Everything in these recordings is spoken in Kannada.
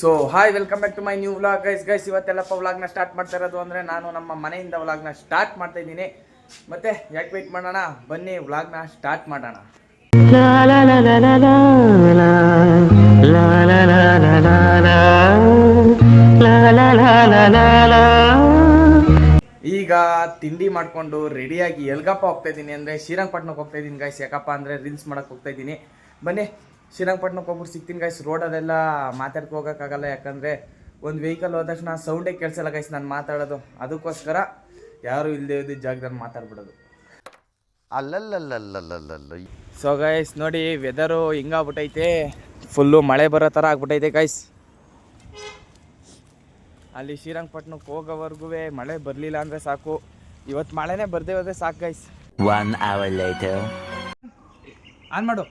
So hi welcome back to my new vlog guys ಇವತ್ತೆಲ್ಲಪ್ಪ ವ್ಲಾಗ್ನ ಸ್ಟಾರ್ಟ್ ಮಾಡ್ತಾ ಇರೋದು ಅಂದರೆ ನಾನು ನಮ್ಮ ಮನೆಯಿಂದ ವ್ಲಾಗ್ನ ಸ್ಟಾರ್ಟ್ ಮಾಡ್ತಾ ಇದ್ದೀನಿ. ಮತ್ತೆ ಯಾಕೆ ವೆಯ್ಟ್ ಮಾಡೋಣ, ಬನ್ನಿ ವ್ಲಾಗ್ನ ಸ್ಟಾರ್ಟ್ ಮಾಡೋಣ. ಈಗ ತಿಂಡಿ ಮಾಡಿಕೊಂಡು ರೆಡಿಯಾಗಿ ಎಲ್ಗಪ್ಪ ಹೋಗ್ತಾ ಇದ್ದೀನಿ ಅಂದರೆ ಶ್ರೀರಂಗಪಟ್ಟಣಕ್ಕೆ ಹೋಗ್ತಾ ಇದ್ದೀನಿ ಗೈಸ್. ಯಾಕಪ್ಪ ಅಂದರೆ ರೀಲ್ಸ್ ಮಾಡೋಕ್ಕೆ ಹೋಗ್ತಾ ಇದ್ದೀನಿ. ಬನ್ನಿ ಶ್ರೀರಂಗಪಟ್ಟಣಕ್ಕೆ ಹೋಗ್ಬಿಟ್ಟು ಸಿಗ್ತೀನಿ ಗೈಸ್. ರೋಡಲ್ಲೆಲ್ಲ ಮಾತಾಡ್ಕೊ ಹೋಗೋಕ್ಕಾಗಲ್ಲ, ಯಾಕಂದರೆ ಒಂದು ವೆಹಿಕಲ್ ಹೋದ ತಕ್ಷಣ ಸೌಂಡೇ ಕೇಳಿಸಲ್ಲ ಗೈಸ್ ನಾನು ಮಾತಾಡೋದು. ಅದಕ್ಕೋಸ್ಕರ ಯಾರು ಇಲ್ಲದೆ ಇದ್ದ ಜಾಗದಲ್ಲಿ ಮಾತಾಡ್ಬಿಡೋದು. ಸೊ ಗೈಸ್ ನೋಡಿ ವೆದರು ಹಿಂಗಾಗ್ಬಿಟ್ಟೈತೆ, ಫುಲ್ಲು ಮಳೆ ಬರೋ ಥರ ಆಗ್ಬಿಟ್ಟೈತೆ ಗೈಸ್. ಅಲ್ಲಿ ಶ್ರೀರಂಗಪಟ್ಟಣಕ್ಕೆ ಹೋಗೋವರೆಗೂ ಮಳೆ ಬರಲಿಲ್ಲ ಅಂದರೆ ಸಾಕು. ಇವತ್ತು ಮಳೆನೇ ಬರ್ದೇ ಹೋದ್ರೆ ಸಾಕು ಗೈಸ್. 1 hour later. ಆನ್ ಮಾಡು.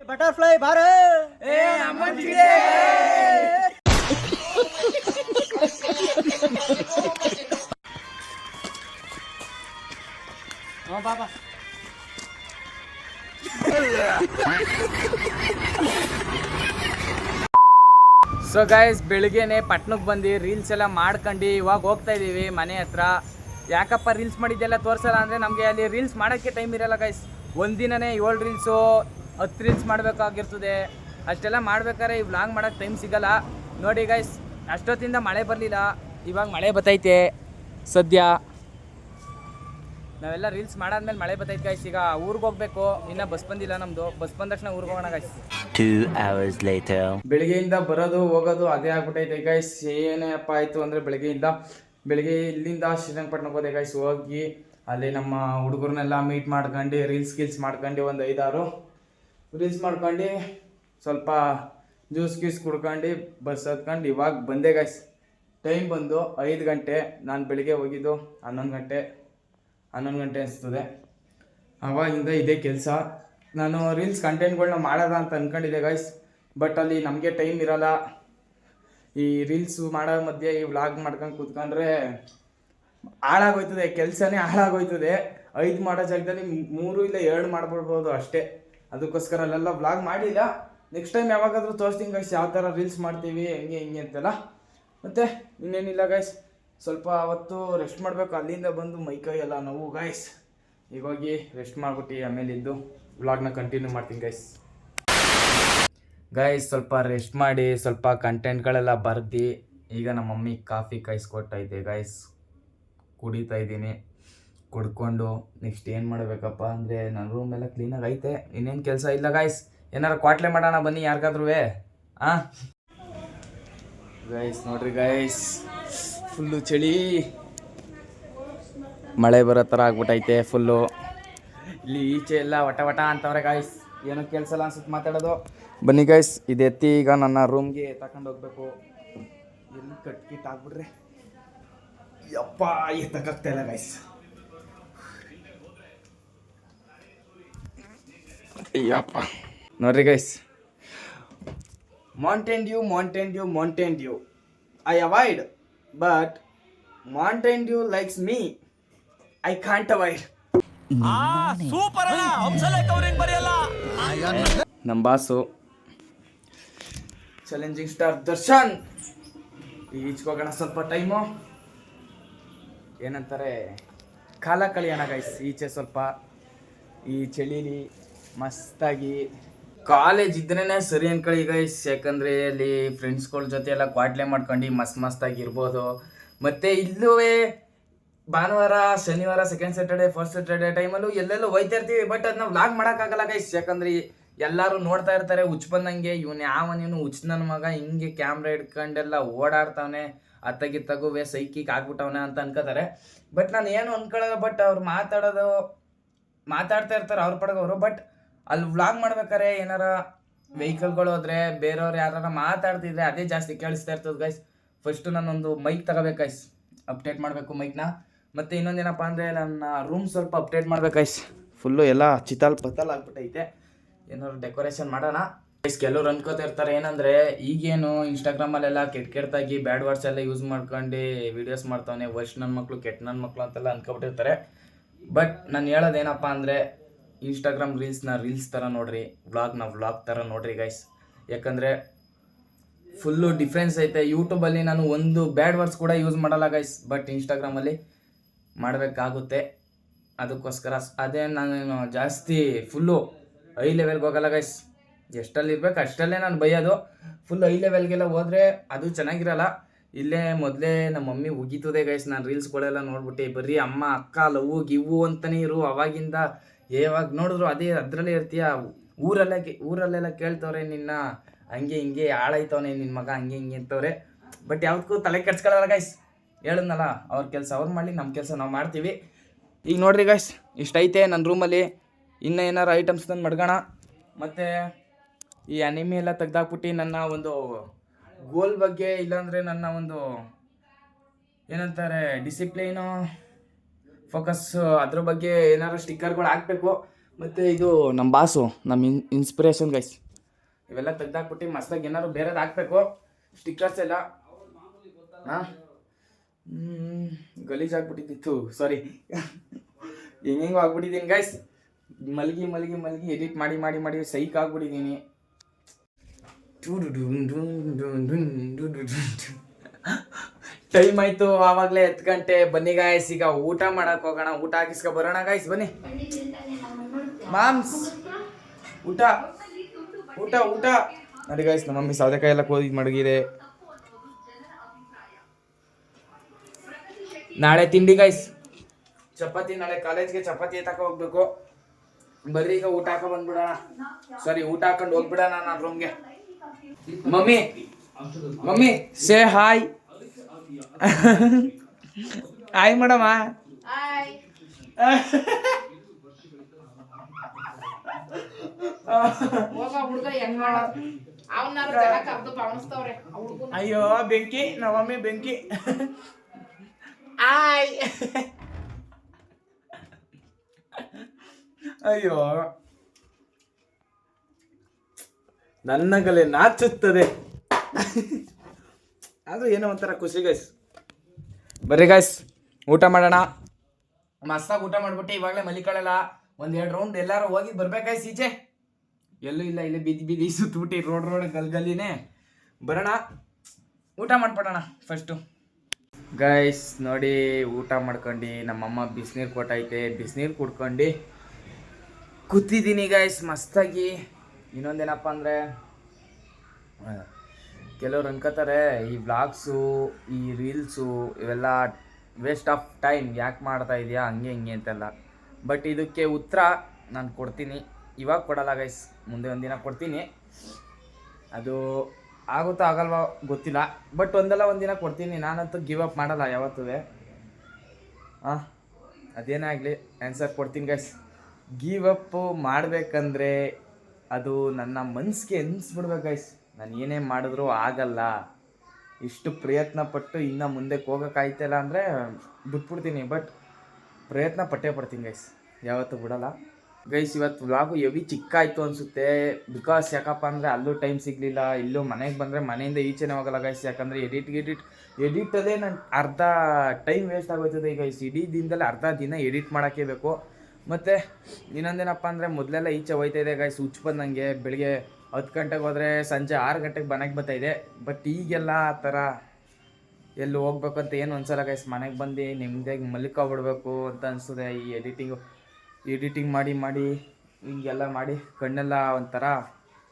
ಬಟರ್ಫ್ಲೈ ಬಾರ ಬಾಬಾ. ಸೊ ಗೈಸ್ ಬೆಳಿಗ್ಗೆನೆ ಪಟ್ನಕ್ಕೆ ಬಂದು ರೀಲ್ಸ್ ಎಲ್ಲ ಮಾಡ್ಕೊಂಡು ಇವಾಗ ಹೋಗ್ತಾ ಇದ್ದೀವಿ ಮನೆ ಹತ್ರ. ಯಾಕಪ್ಪ ರೀಲ್ಸ್ ಮಾಡಿದ್ದೆಲ್ಲ ತೋರಿಸಲ್ಲ ಅಂದರೆ ನಮಗೆ ಅಲ್ಲಿ ರೀಲ್ಸ್ ಮಾಡೋಕ್ಕೆ ಟೈಮ್ ಇರೋಲ್ಲ ಗೈಸ್. ಒಂದಿನನೇ 7 ರೀಲ್ಸು 10 ರೀಲ್ಸ್ ಮಾಡಬೇಕಾಗಿರ್ತದೆ. ಅಷ್ಟೆಲ್ಲ ಮಾಡ್ಬೇಕಾದ್ರೆ ಈ ವ್ಲಾಗ್ ಮಾಡೋಕ್ಕೆ ಟೈಮ್ ಸಿಗೋಲ್ಲ. ನೋಡಿ ಗೈಸ್ ಅಷ್ಟೊತ್ತಿಂದ ಮಳೆ ಬರಲಿಲ್ಲ, ಇವಾಗ ಮಳೆ ಬರ್ತೈತೆ ಸದ್ಯ. ನಾವೆಲ್ಲ ರೀಲ್ಸ್ ಮಾಡಾದ್ಮೇಲೆ ಮಳೆ ಬರ್ತೈತೆ ಗೈಸ್. ಈಗ ಊರಿಗೆ ಹೋಗ್ಬೇಕು, ಇನ್ನೂ ಬಸ್ ಬಂದಿಲ್ಲ ನಮ್ಮದು. ಬಸ್ ಬಂದ ತಕ್ಷಣ ಊರಿಗೆ ಹೋಗೋಣ ಗೈಸ್. 2 hours later. ಬೆಳಿಗ್ಗೆಯಿಂದ ಬರೋದು ಹೋಗೋದು ಅದೇ ಆಗ್ಬಿಟ್ಟೈತೆ ಗೈಸ್. ಏನಪ್ಪ ಆಯಿತು ಅಂದರೆ ಬೆಳಿಗ್ಗೆ ಇಲ್ಲಿಂದ ಶ್ರೀರಂಗಪಟ್ಟಣಕ್ಕೆ ಹೋದೆ ಗೈಸ್. ಹೋಗಿ ಅಲ್ಲಿ ನಮ್ಮ ಹುಡುಗರನ್ನೆಲ್ಲ ಮೀಟ್ ಮಾಡ್ಕೊಂಡು ರೀಲ್ಸ್ ಮಾಡ್ಕೊಂಡು ಒಂದು 5-6 ರೀಲ್ಸ್ ಮಾಡ್ಕೊಂಡು ಸ್ವಲ್ಪ ಜ್ಯೂಸ್ ಕುಡ್ಕೊಂಡು ಬಸ್ ಹತ್ಕೊಂಡು ಇವಾಗ ಬಂದೆ ಗೈಸ್. ಟೈಮ್ ಬಂದು 5 ಗಂಟೆ. ನಾನು ಬೆಳಿಗ್ಗೆ ಹೋಗಿದ್ದು 11 ಗಂಟೆ ಅನಿಸ್ತದೆ. ಆವಾಗಿಂದ ಇದೇ ಕೆಲಸ. ನಾನು ರೀಲ್ಸ್ ಕಂಟೆಂಟ್ಗಳನ್ನ ಮಾಡೋದ ಅಂತ ಅಂದ್ಕೊಂಡಿದ್ದೆ ಗೈಸ್, ಬಟ್ ಅಲ್ಲಿ ನಮಗೆ ಟೈಮ್ ಇರೋಲ್ಲ. ಈ ರೀಲ್ಸು ಮಾಡೋ ಮಧ್ಯೆ ಈ ವ್ಲಾಗ್ ಮಾಡ್ಕೊಂಡು ಕೂತ್ಕೊಂಡ್ರೆ ಹಾಳಾಗೋಯ್ತದೆ, ಕೆಲಸನೇ ಹಾಳಾಗೋಯ್ತದೆ. 5 ಮಾಡೋ ಜಾಗದಲ್ಲಿ 3 ಇಲ್ಲ 2 ಮಾಡ್ಬಿಡ್ಬೋದು ಅಷ್ಟೇ. ಅದಕ್ಕೋಸ್ಕರ ಅಲ್ಲೆಲ್ಲ ವ್ಲಾಗ್ ಮಾಡಿಲ್ಲ. ನೆಕ್ಸ್ಟ್ ಟೈಮ್ ಯಾವಾಗಾದರೂ ತೋರಿಸ್ತೀನಿ ಗೈಸ್ ಯಾವ ಥರ ರೀಲ್ಸ್ ಮಾಡ್ತೀವಿ ಹೆಂಗೆ ಅಂತೆಲ್ಲ. ಮತ್ತು ಇನ್ನೇನಿಲ್ಲ ಗೈಸ್, ಸ್ವಲ್ಪ ಅವತ್ತು ರೆಸ್ಟ್ ಮಾಡಬೇಕು. ಅಲ್ಲಿಂದ ಬಂದು ಮೈಕೈ ಎಲ್ಲ ನೋವು ಗೈಸ್. ಈಗ ಹೋಗಿ ರೆಸ್ಟ್ ಮಾಡಿಬಿಟ್ಟು ಆಮೇಲೆ ಇದ್ದು ವ್ಲಾಗ್ನ ಕಂಟಿನ್ಯೂ ಮಾಡ್ತೀನಿ ಗೈಸ್. ಸ್ವಲ್ಪ ರೆಸ್ಟ್ ಮಾಡಿ ಸ್ವಲ್ಪ ಕಂಟೆಂಟ್ಗಳೆಲ್ಲ ಬರ್ದು ಈಗ ನಮ್ಮ ಮಮ್ಮಿ ಕಾಫಿ ಕಾಯಿಸ್ಕೊಟ್ಟೈತೆ ಗೈಸ್. ಕುಡಿತಾ ಇದ್ದೀನಿ. ಕುಡ್ಕೊಂಡು ನೆಕ್ಸ್ಟ್ ಏನು ಮಾಡಬೇಕಪ್ಪ ಅಂದರೆ ನನ್ನ ರೂಮೆಲ್ಲ ಕ್ಲೀನಾಗಿ ಐತೆ, ಇನ್ನೇನು ಕೆಲಸ ಇಲ್ಲ ಗೈಸ್. ಏನಾರು ಕ್ವಾಟ್ಲೆ ಮಾಡೋಣ ಬನ್ನಿ ಯಾರಿಗಾದ್ರೂ. ಗೈಸ್ ನೋಡ್ರಿ ಗೈಸ್, ಫುಲ್ಲು ಚಳಿ, ಮಳೆ ಬರೋ ಥರ ಆಗ್ಬಿಟ್ಟೈತೆ ಫುಲ್ಲು. ಇಲ್ಲಿ ಈಚೆ ಎಲ್ಲ ವಟ ಅಂತವ್ರೆ ಗೈಸ್, ಏನೋ ಕೆಲಸ ಇಲ್ಲ ಅನ್ಸುತ್ತೆ ಮಾತಾಡೋದು. ಬನ್ನಿ ಗೈಸ್ ಇದು ಎತ್ತಿ ಈಗ ನನ್ನ ರೂಮ್ಗೆ ತಗೊಂಡು ಹೋಗ್ಬೇಕು. ಎಲ್ಲಿ ಕಟ್ಕಿಟ್ ಆಗ್ಬಿಟ್ರೆ ಯಪ್ಪ ಎತ್ತಕ್ಕಾಗ್ತಾ ಇಲ್ಲ ಗೈಸ್. ಯಪ್ಪ ನೋಡ್ರಿ guys, Mountain Dew I avoid, but Mountain Dew likes me, I can't avoid. ನಮ್ಮ ಬಾಸು ಚಾಲೆಂಜಿಂಗ್ ಸ್ಟಾರ್ ದರ್ಶನ್ ಈಚ್ಕೋಗೋಣ ಸ್ವಲ್ಪ ಟೈಮು. ಏನಂತಾರೆ ಕಾಲ ಕಳಿಯೋಣ ಗೈಸ್ ಈಚೆ ಸ್ವಲ್ಪ ಈ ಚಳಿಲಿ ಮಸ್ತಾಗಿ. ಕಾಲೇಜ್ ಇದ್ರೇ ಸರಿ ಅನ್ಕೊಳ್ಳಿ ಗೈಸ್, ಯಾಕಂದರೆ ಅಲ್ಲಿ ಫ್ರೆಂಡ್ಸ್ಗಳ ಜೊತೆ ಎಲ್ಲ ಕ್ವಾಟ್ಲೆ ಮಾಡ್ಕೊಂಡು ಮಸ್ತಾಗಿ ಇರ್ಬೋದು. ಮತ್ತು ಇಲ್ಲೂ ಭಾನುವಾರ ಶನಿವಾರ ಸೆಕೆಂಡ್ ಸ್ಯಾಟರ್ಡೆ ಫಸ್ಟ್ ಸ್ಯಾಟರ್ಡೆ ಟೈಮಲ್ಲೂ ಎಲ್ಲೆಲ್ಲೂ ಹೋಯ್ತಾ ಇರ್ತೀವಿ. ಬಟ್ ಅದನ್ನ ವ್ಲಾಗ್ ಮಾಡೋಕ್ಕಾಗಲ್ಲ ಗೈಸ್, ಯಾಕಂದ್ರೆ ಎಲ್ಲರೂ ನೋಡ್ತಾ ಇರ್ತಾರೆ ಹುಚ್ಚ ಬಂದಂಗೆ. ಇವನು ಹುಚ್ಚ ನನ್ನ ಮಗ ಹಿಂಗೆ ಕ್ಯಾಮ್ರಾ ಹಿಡ್ಕೊಂಡೆಲ್ಲ ಓಡಾಡ್ತಾವನೆ, ಅತ್ತಗಿತ್ತಗುವೆ ಸೈಕಿಗೆ ಆಗ್ಬಿಟ್ಟವನೆ ಅಂತ ಅನ್ಕೋತಾರೆ. ಬಟ್ ನಾನು ಏನು ಅನ್ಕೊಳ್ಳೋದು, ಬಟ್ ಅವ್ರು ಮಾತಾಡ್ತಾ ಇರ್ತಾರೆ ಅವ್ರ ಪಡಗವರು. ಬಟ್ ಅಲ್ಲಿ ವ್ಲಾಗ್ ಮಾಡ್ಬೇಕಾರೆ ಏನಾರ ವೆಹಿಕಲ್ಗಳು ಹೋದ್ರೆ ಬೇರೆಯವ್ರು ಯಾರು ಮಾತಾಡ್ತಿದ್ರೆ ಅದೇ ಜಾಸ್ತಿ ಕೇಳಿಸ್ತಾ ಇರ್ತದೆ ಗೈಸ್. ಫಸ್ಟು ನಾನೊಂದು ಮೈಕ್ ತಗೋಬೇಕು ಗೈಸ್, ಅಪ್ಡೇಟ್ ಮಾಡಬೇಕು ಮೈಕ್ನ. ಮತ್ತು ಇನ್ನೊಂದೇನಪ್ಪ ಅಂದರೆ ನನ್ನ ರೂಮ್ ಸ್ವಲ್ಪ ಅಪ್ಡೇಟ್ ಮಾಡ್ಬೇಕು ಗೈಸ್. ಫುಲ್ಲು ಎಲ್ಲ ಚಿತ್ತಲ್ ಆಗ್ಬಿಟ್ಟೈತೆ. ಏನಾದ್ರು ಡೆಕೋರೇಷನ್ ಮಾಡೋಣ ಗೈಸ್. ಕೆಲವ್ರು ಅನ್ಕೋತಾ ಇರ್ತಾರೆ ಏನಂದರೆ ಈಗೇನು ಇನ್ಸ್ಟಾಗ್ರಾಮಲ್ಲೆಲ್ಲ ಕೆಟ್ಟದಾಗಿ ಬ್ಯಾಡ್ ವರ್ಡ್ಸ್ ಎಲ್ಲ ಯೂಸ್ ಮಾಡ್ಕೊಂಡು ವೀಡಿಯೋಸ್ ಮಾಡ್ತಾವನೆ, ವರ್ಷ ನನ್ನ ಮಕ್ಕಳು ಕೆಟ್ಟ ನನ್ನ ಮಕ್ಕಳು ಅಂತೆಲ್ಲ ಅನ್ಕೊಬಿಟ್ಟಿರ್ತಾರೆ. ಬಟ್ ನಾನು ಹೇಳೋದೇನಪ್ಪ ಅಂದರೆ ಇನ್ಸ್ಟಾಗ್ರಾಮ್ ರೀಲ್ಸ್ ಥರ ನೋಡಿರಿ, ವ್ಲಾಗ್ ಥರ ನೋಡಿರಿ ಗೈಸ್. ಯಾಕಂದರೆ ಫುಲ್ಲು ಡಿಫ್ರೆನ್ಸ್ ಐತೆ. ಯೂಟ್ಯೂಬಲ್ಲಿ ನಾನು ಒಂದು ಬ್ಯಾಡ್ ವರ್ಡ್ಸ್ ಕೂಡ ಯೂಸ್ ಮಾಡಲ್ಲ ಗೈಸ್, ಬಟ್ ಇನ್ಸ್ಟಾಗ್ರಾಮಲ್ಲಿ ಮಾಡಬೇಕಾಗುತ್ತೆ. ಅದಕ್ಕೋಸ್ಕರ ಅದೇ ನಾನು ಜಾಸ್ತಿ ಫುಲ್ಲು ಹೈ ಲೆವೆಲ್ಗೆ ಹೋಗಲ್ಲ ಗೈಸ್. ಎಷ್ಟಲ್ಲಿರ್ಬೇಕು ಅಷ್ಟಲ್ಲೇ ನಾನು ಬೈಯೋದು. ಫುಲ್ ಹೈ ಲೆವೆಲ್ಗೆಲ್ಲ ಹೋದರೆ ಅದು ಚೆನ್ನಾಗಿರಲ್ಲ. ಇಲ್ಲೇ ಮೊದಲೇ ನಮ್ಮ ಮಮ್ಮಿ ಉಗಿತದೆ ಗೈಸ್ ನಾನು ರೀಲ್ಸ್ಗಳೆಲ್ಲ ನೋಡ್ಬಿಟ್ಟು. ಬರೀ ಅಮ್ಮ ಅಕ್ಕ ಲವ್ವು ಗಿವ್ವು ಅಂತಲೇ ಇರು, ಅವಾಗಿಂದ ಯಾವಾಗ ನೋಡಿದ್ರು ಅದೇ ಅದರಲ್ಲೇ ಇರ್ತೀಯ. ಊರಲ್ಲೆಲ್ಲ ಕೇಳ್ತವ್ರೆ ನಿನ್ನ ಹಂಗೆ ಹಿಂಗೆ ಹಾಳಾಯ್ತವನೆ ನಿನ್ನ ಮಗ ಹಂಗೆ ಹಿಂಗೆ ಅಂತವ್ರೆ. ಬಟ್ ಯಾವುದಕ್ಕೂ ತಲೆ ಕೆಡ್ಸ್ಕೊಳ್ಳಲ್ಲ ಗೈಸ್. ಹೇಳಿದ್ನಲ್ಲ, ಅವ್ರ ಕೆಲಸ ಅವ್ರು ಮಾಡಲಿ, ನಮ್ಮ ಕೆಲಸ ನಾವು ಮಾಡ್ತೀವಿ. ಈಗ ನೋಡ್ರಿ ಗೈಸ್, ಇಷ್ಟೈತೆ ನನ್ನ ರೂಮಲ್ಲಿ. ಇನ್ನೂ ಏನಾರು ಐಟಮ್ಸ್ ತಂದು ಮಡ್ಗೋಣ. ಮತ್ತು ಈ ಅನಿಮೆ ಎಲ್ಲ ತೆಗ್ದಾಕ್ಬಿಟ್ಟು ನನ್ನ ಒಂದು ಗೋಲ್ ಬಗ್ಗೆ, ಇಲ್ಲಾಂದರೆ ನನ್ನ ಒಂದು ಏನಂತಾರೆ ಡಿಸಿಪ್ಲೈನು, ಫೋಕಸ್, ಅದ್ರ ಬಗ್ಗೆ ಏನಾರು ಸ್ಟಿಕ್ಕರ್ಗಳು ಹಾಕಬೇಕು. ಮತ್ತು ಇದು ನಮ್ಮ ಬಾಸು, ನಮ್ಮ ಇನ್ಸ್ಪಿರೇಷನ್ ಗೈಸ್. ಇವೆಲ್ಲ ತೆಗ್ದಾಕ್ಬಿಟ್ಟು ಮಸ್ತಾಗಿ ಏನಾದ್ರು ಬೇರೆದು ಹಾಕಬೇಕು, ಸ್ಟಿಕ್ಕರ್ಸ್ ಎಲ್ಲ. ಹಾಂ, ಗಲೀಜಾಗ್ಬಿಟ್ಟಿತ್ತು, ಸಾರಿ. ಹೆಂಗೆಂಗೋ ಆಗ್ಬಿಟ್ಟಿದ್ದೀನಿ ಗೈಸ್. ಮಲಗಿ ಎಡಿಟ್ ಮಾಡಿ ಸೈಕ್ ಆಗ್ಬಿಟ್ಟಿದ್ದೀನಿ. ಟೈಮ್ ಆಯಿತು, ಆವಾಗಲೇ 10 ಗಂಟೆ. ಬನ್ನಿ ಗಾಯ್ಸ್, ಈಗ ಊಟ ಮಾಡಕ್ಕೆ ಹೋಗೋಣ. ಊಟ ಹಾಕಿಸ್ಕೊ ಬರೋಣ ಗಾಯ್ಸ್, ಬನ್ನಿ. ಮಾಮ್ಸ್, ಊಟ ನೋಡಿ ಗಾಯ್ಸ್, ನಮ್ಮ ಮಮ್ಮಿ ಸೌದೆಕಾಯಿ ಎಲ್ಲ ಕೋದಿ ಮಡಗಿದೆ. ನಾಳೆ ತಿಂಡಿ ಗಾಯ್ಸ್, ಚಪಾತಿ. ನಾಳೆ ಕಾಲೇಜ್ಗೆ ಚಪಾತಿ ತಕ ಹೋಗ್ಬೇಕು. ಬರ್ರಿ ಈಗ ಊಟ ಹಾಕೋ ಬಂದ್ಬಿಡೋಣ. ಸಾರಿ, ಊಟ ಹಾಕೊಂಡು ಹೋಗ್ಬಿಡೋಣ ನಾನು ರೂಮ್ಗೆ. Mummy say hi. Hi madam. ಅಯ್ಯೋ ಬೆಂಕಿ, ನಮ್ಮ ಮಮ್ಮಿ ಬೆಂಕಿ. ಆಯ್. ಅಯ್ಯೋ, ನನ್ನ ಗಲೆ ನಾಚುತ್ತದೆ. ಆದ್ರೂ ಏನೋ ಒಂಥರ ಖುಷಿ ಗೈಸ್. ಬರ್ರಿ ಗೈಸ್, ಊಟ ಮಾಡೋಣ. ಮಸ್ತಾಗಿ ಊಟ ಮಾಡ್ಬಿಟ್ಟು ಇವಾಗಲೇ ಮಲಿಕೊಳ್ಳಲ್ಲ. 1-2 ರೌಂಡ್ ಎಲ್ಲಾರು ಹೋಗಿ ಬರ್ಬೇಕಾಯ್ತು ಈಚೆ. ಎಲ್ಲೂ ಇಲ್ಲ, ಇಲ್ಲೇ ಬೀದಿ ಸುತ್ತಬಿಟ್ಟು ರೋಡ್ ಗಲ್ಲಿನೇ ಬರೋಣ. ಊಟ ಮಾಡ್ಬಿಡೋಣ ಫಸ್ಟು ಗೈಸ್. ನೋಡಿ, ಊಟ ಮಾಡ್ಕೊಂಡು ನಮ್ಮಮ್ಮ ಬಿಸಿನೀರು ಕೊಟ್ಟೈತೆ, ಬಿಸಿನೀರು ಕುಡ್ಕೊಂಡು ಕೂತಿದ್ದೀನಿ ಗೈಸ್ ಮಸ್ತಾಗಿ. ಇನ್ನೊಂದೇನಪ್ಪ ಅಂದರೆ, ಕೆಲವ್ರು ಅನ್ಕೋತಾರೆ ಈ ವ್ಲಾಗ್ಸು, ಈ ರೀಲ್ಸು ಇವೆಲ್ಲ ವೇಸ್ಟ್ ಆಫ್ ಟೈಮ್, ಯಾಕೆ ಮಾಡ್ತಾ ಇದೆಯಾ ಹಂಗೆ ಹಿಂಗೆ ಅಂತೆಲ್ಲ. ಬಟ್ ಇದಕ್ಕೆ ಉತ್ತರ ನಾನು ಕೊಡ್ತೀನಿ. ಇವಾಗ ಕೊಡಲ್ಲ ಗೈಸ್, ಮುಂದೆ ಒಂದಿನ ಕೊಡ್ತೀನಿ. ಅದು ಆಗುತ್ತೋ ಆಗಲ್ವ ಗೊತ್ತಿಲ್ಲ, ಬಟ್ ಒಂದಿನ ಕೊಡ್ತೀನಿ. ನಾನಂತೂ ಗಿವ್ ಅಪ್ ಮಾಡಲ್ಲ ಯಾವತ್ತೂ. ಅದೇನೇ ಆಗಲಿ ಆನ್ಸರ್ ಕೊಡ್ತೀನಿ ಗೈಸ್. ಗಿವ್ ಅಪ್ ಮಾಡಬೇಕಂದ್ರೆ ಅದು ನನ್ನ ಮನಸ್ಸಿಗೆ ಅನಿಸ್ಬಿಡ್ಬೇಕು ಗೈಸ್. ನಾನು ಏನೇ ಮಾಡಿದ್ರೂ ಆಗಲ್ಲ, ಇಷ್ಟು ಪ್ರಯತ್ನ ಪಟ್ಟು ಇನ್ನು ಮುಂದಕ್ಕೆ ಹೋಗೋಕ್ಕಾಯ್ತಲ್ಲ ಅಂದರೆ ಬಿಟ್ಬಿಡ್ತೀನಿ. ಬಟ್ ಪ್ರಯತ್ನ ಪಟ್ಟೇ ಪಡ್ತೀನಿ ಗೈಸ್, ಯಾವತ್ತೂ ಬಿಡಲ್ಲ ಗೈಸ್. ಇವತ್ತು ವ್ಲಾಗು ಹೆವಿ ಚಿಕ್ಕಾಯಿತು ಅನಿಸುತ್ತೆ. ಬಿಕಾಸ್ ಯಾಕಪ್ಪ ಅಂದರೆ ಅಲ್ಲೂ ಟೈಮ್ ಸಿಗಲಿಲ್ಲ, ಇಲ್ಲೂ ಮನೆಗೆ ಬಂದರೆ ಮನೆಯಿಂದ ಈಚೆನೇ ಹೋಗಲ್ಲ ಗೈಸ್. ಯಾಕಂದರೆ ಎಡಿಟಲ್ಲೇ ನಾನು ಅರ್ಧ ಟೈಮ್ ವೇಸ್ಟ್ ಆಗೋಯ್ತದೆ ಗೈಸ್. ಇಡೀ ದಿನದಲ್ಲಿ ಅರ್ಧ ದಿನ ಎಡಿಟ್ ಮಾಡೋಕ್ಕೆ ಬೇಕು. ಮತ್ತು ಇನ್ನೊಂದೇನಪ್ಪ ಅಂದರೆ, ಮೊದಲೆಲ್ಲ ಈಚೆ ಹೋಯ್ತಾಯಿದೆ ಗೈಸ್, ಹುಚ್ಚು ಬಂದಂಗೆ. ಬೆಳಿಗ್ಗೆ 10 ಗಂಟೆಗೆ ಹೋದರೆ ಸಂಜೆ 6 ಗಂಟೆಗೆ ಮನೆಗೆ ಬರ್ತಾಯಿದೆ. ಬಟ್ ಈಗೆಲ್ಲ ಆ ಥರ ಎಲ್ಲಿ ಹೋಗ್ಬೇಕು ಅಂತ ಏನು ಅನ್ಸಲ್ಲ ಗೈಸ್. ಮನೆಗೆ ಬಂದು ನಿಮ್ಮದಾಗಿ ಮಲ್ಕೊಬಿಡ್ಬೇಕು ಅಂತ ಅನಿಸ್ತದೆ. ಈ ಎಡಿಟಿಂಗ್ ಮಾಡಿ ಹಿಂಗೆಲ್ಲ ಮಾಡಿ ಕಣ್ಣೆಲ್ಲ ಒಂಥರ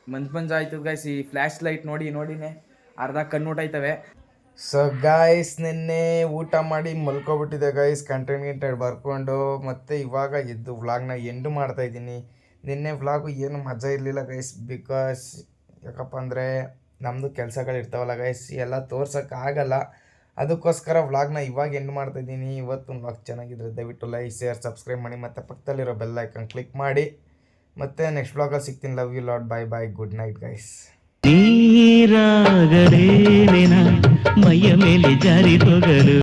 ಮಂಜು ಆಯ್ತದೆ ಗೈಸ್. ಈ ಫ್ಲ್ಯಾಶ್ ಲೈಟ್ ನೋಡಿನೇ ಅರ್ಧ ಕಣ್ಣು ಊಟಾಯ್ತವೆ. ಸೊ ಗಾಯ್ಸ್, ನಿನ್ನೆ ಊಟ ಮಾಡಿ ಮಲ್ಕೊಬಿಟ್ಟಿದೆ ಗೈಸ್, ಕಂಟೆಂಟ್ ಬರ್ಕೊಂಡು. ಮತ್ತು ಇವಾಗ ಎದ್ದು ವ್ಲಾಗ್ನ ಎಂಡು ಮಾಡ್ತಾಯಿದ್ದೀನಿ. ನಿನ್ನೆ ವ್ಲಾಗು ಏನು ಮಜಾ ಇರಲಿಲ್ಲ ಗೈಸ್. ಬಿಕಾಸ್ ಯಾಕಪ್ಪ ಅಂದರೆ ನಮ್ಮದು ಕೆಲಸಗಳಿರ್ತಾವಲ್ಲ ಗೈಸ್, ಎಲ್ಲ ತೋರ್ಸೋಕ್ಕಾಗಲ್ಲ. ಅದಕ್ಕೋಸ್ಕರ ವ್ಲಾಗ್ನ ಇವಾಗ ಎಂಡ್ ಮಾಡ್ತಾಯಿದ್ದೀನಿ. ಇವತ್ತು ವ್ಲಾಗ್ ಚೆನ್ನಾಗಿದ್ರೆ ದಯವಿಟ್ಟು ಲೈಕ್, ಶೇರ್, ಸಬ್ಸ್ಕ್ರೈಬ್ ಮಾಡಿ. ಮತ್ತು ಪಕ್ಕದಲ್ಲಿರೋ ಬೆಲ್ ಐಕನ್ ಕ್ಲಿಕ್ ಮಾಡಿ. ಮತ್ತು ನೆಕ್ಸ್ಟ್ ವ್ಲಾಗಲ್ಲಿ ಸಿಗ್ತೀನಿ. Love you lot, bye, good night guys. ನೀರಾಗಲೇನ ಮೈಯ ಮೇಲೆ ಜಾರಿ ಹೋಗಲು